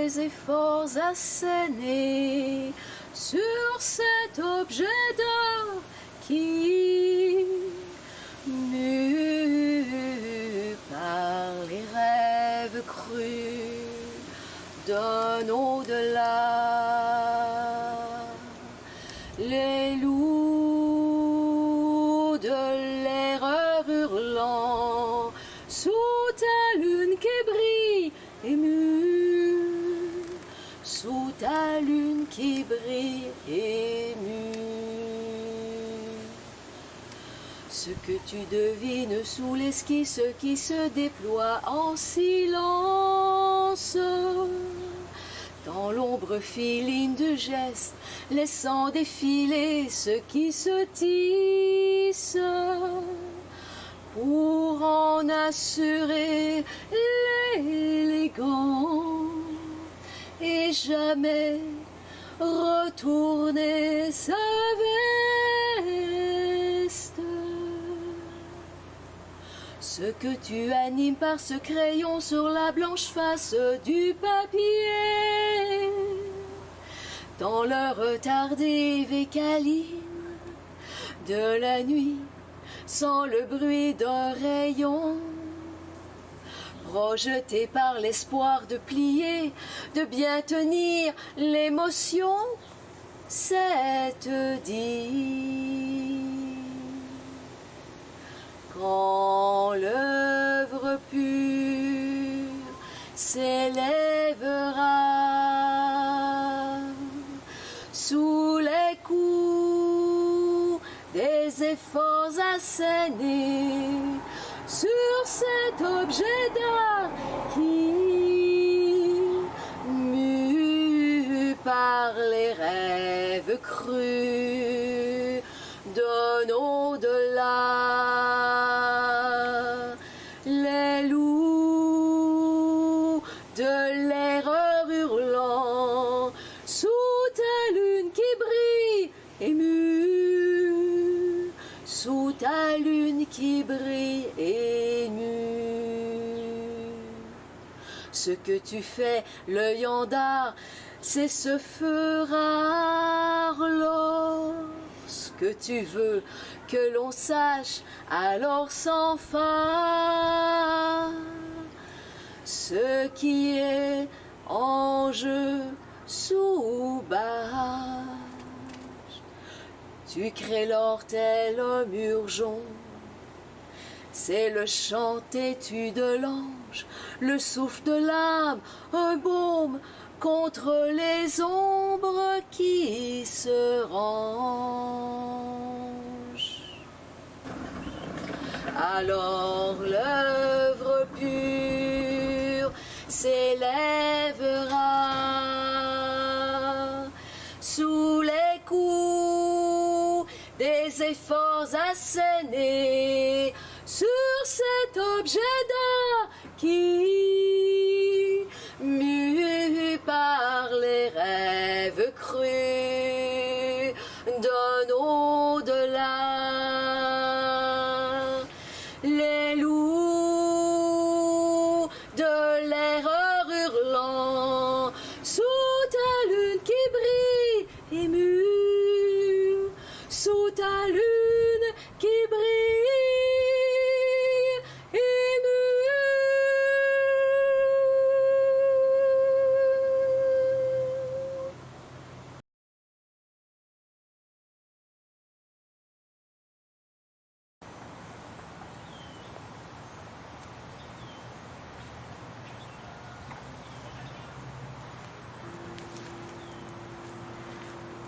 des efforts assénés sur cet objet d'or qui, mu par les rêves crus, donne au-delà les loups de l'erreur hurlant sous ta lune qui brille émue, sous ta lune qui brille émue. Ce que tu devines sous l'esquisse qui se déploie en silence, dans l'ombre filine de gestes, laissant défiler ce qui se tisse, pour en assurer l'élégant et jamais retourner sa veste. Ce que tu animes par ce crayon sur la blanche face du papier, dans l'heure tardive et câline de la nuit, sans le bruit d'un rayon, projeté par l'espoir de plier, de bien tenir l'émotion, cette dit. Quand l'œuvre pure s'élèvera sous les coups des efforts assénés sur cet objet d'art qui, mu par les rêves crus, donne au-delà les loups de l'erreur hurlant sous ta lune qui brille émue, sous ta lune qui brille émue. Ce que tu fais, l'œil en dard, c'est ce feu rare lorsque tu veux que l'on sache, alors sans phare, ce qui est en jeu sous bâche. Tu crées l'or tel un murgeon, c'est le chant têtu de l'ange, le souffle de l'âme, un baume contre les ombres qui se rangent. Alors l'œuvre pure s'élèvera sous les coups des efforts assénés sur cet objet d'art qui, mu par les rêves crus, donne au-delà les loups de l'erreur hurlant sous ta lune qui brille émue, sous ta lune qui brille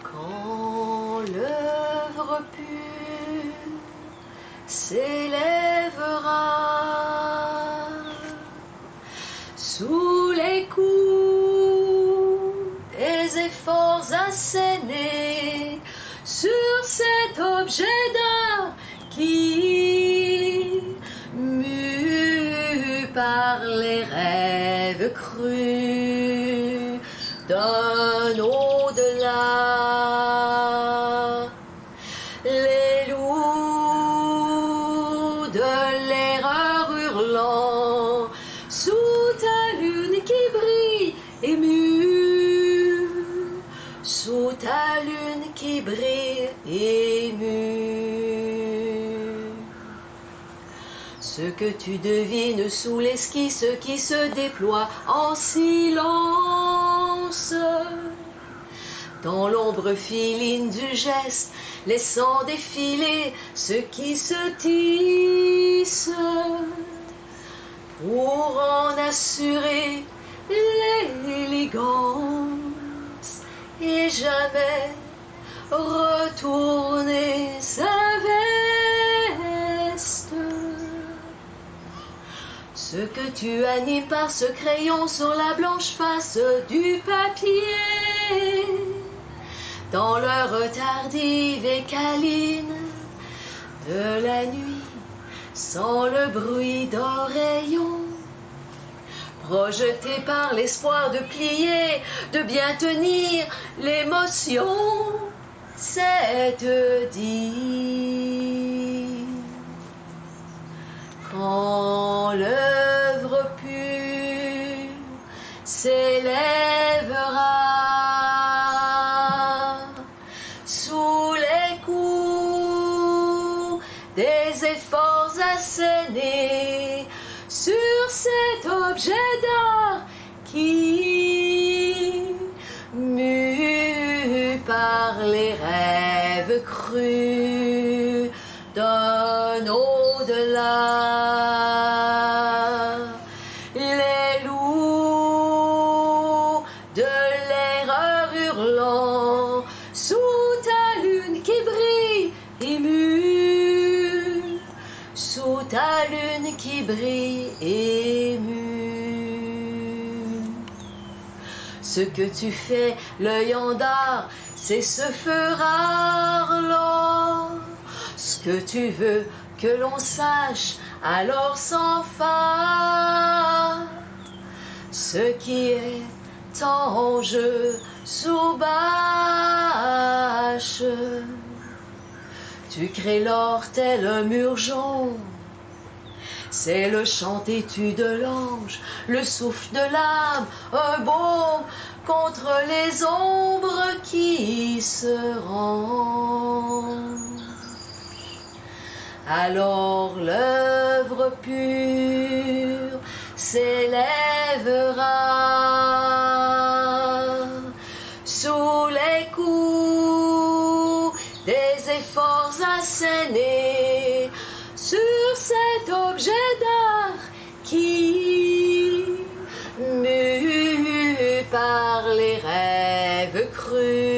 quand l'œuvre pure s'élèvera sous les coups des efforts assénés sur cet objet d'art qui, mu par les rêves crus, donne au-delà les loups de l'erreur hurlant sous ta lune qui brille émue. qui brille ému. Ce que tu devines sous l'esquisse qui se déploie en silence, dans l'ombre filine du geste, laissant défiler ce qui se tisse, pour en assurer l'élégance et jamais retourner sa veste. Ce que tu animes par ce crayon sur la blanche face du papier, dans l'heure tardive et câline de la nuit, sans le bruit d'oreillons, projeté par l'espoir de plier, de bien tenir l'émotion, c'est te dire quand l'œuvre pure s'élèvera sous les coups des efforts assénés sur cet objet d'art qui, mu par les rêves crus d'un au-delà, les loups de l'erreur hurlant sous ta lune qui brille émue, sous ta lune qui brille émue. Ce que tu fais, l'œil en dard, c'est ce feu rare, l'or. Ce que tu veux que l'on sache, alors sans phare. Ce qui est en jeu sous bâche. Tu crées l'or tel un mur jaune. C'est le chant têtu de l'ange, le souffle de l'âme, un baume contre les ombres qui se rangent. Alors l'œuvre pure s'élèvera sous les coups des efforts assénés sur cet objet d'art qui, mu par les rêves crus